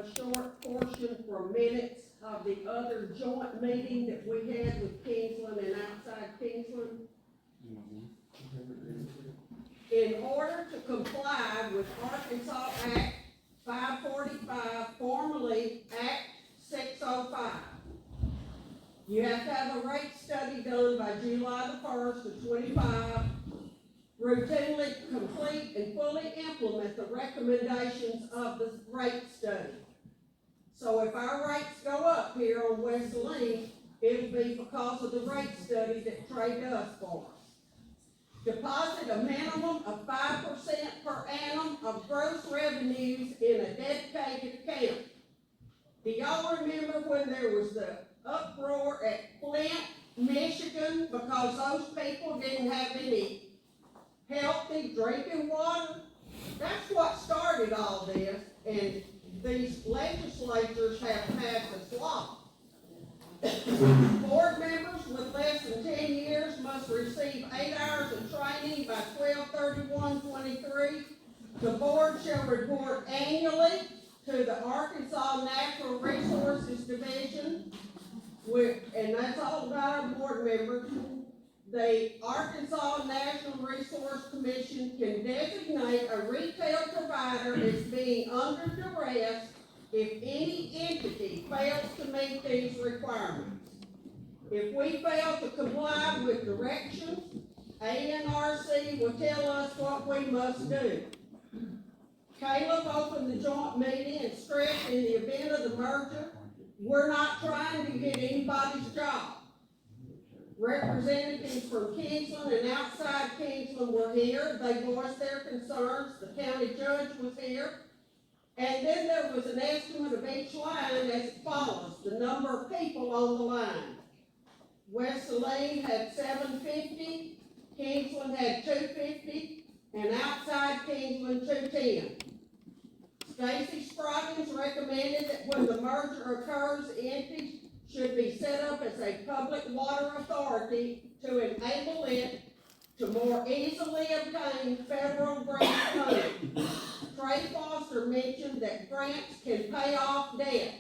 a short portion for minutes of the other joint meeting that we had with Kingsland and outside Kingsland. In order to comply with Arkansas Act 545, formerly Act 605, you have to have a rate study done by July the 1st of 25, routinely complete and fully implement the recommendations of the rate study. So if our rates go up here on West Saline, it'll be because of the rate study that Trey does for us. Deposit a minimum of 5% per annum of gross revenues in a dedicated account. Do y'all remember when there was the uproar at Flint, Michigan, because those people didn't have any healthy drinking water? That's what started all this, and these legislatures have passed this law. Board members with less than 10 years must receive 8 hours of training by 12/31/23. The board shall report annually to the Arkansas Natural Resources Division, and that's all about our board members. The Arkansas National Resource Commission can designate a retail provider as being under duress if any entity fails to meet these requirements. If we fail to comply with directions, ANRC will tell us what we must do. Caleb opened the joint meeting and stressed in the event of the merger, we're not trying to get anybody's job. Representatives from Kingsland and outside Kingsland were here. They voiced their concerns. The county judge was here. And then there was an estimate of each line as follows: the number of people on the line. West Saline had 750, Kingsland had 250, and outside Kingsland 210. Stacy Sproggins recommended that when the merger occurs, the entities should be set up as a public water authority to enable it to more easily obtain federal grant funding. Trey Foster mentioned that grants can pay off debt.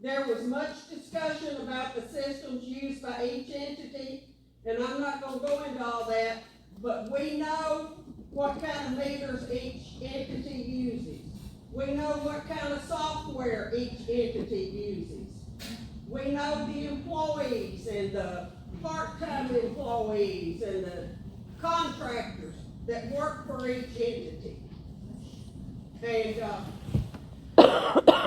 There was much discussion about the systems used by each entity, and I'm not going to go into all that, but we know what kind of meters each entity uses. We know what kind of software each entity uses. We know the employees and the part-time employees and the contractors that work for each entity. And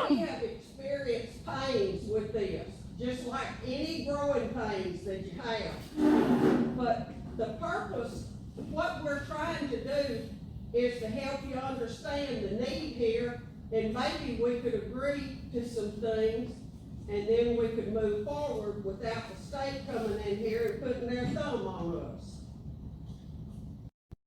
we have experienced pains with this, just like any growing pains that you have. But the purpose, what we're trying to do is to help you understand the need here, and maybe we could agree to some things, and then we could move forward without the state coming in here and putting their thumb on us.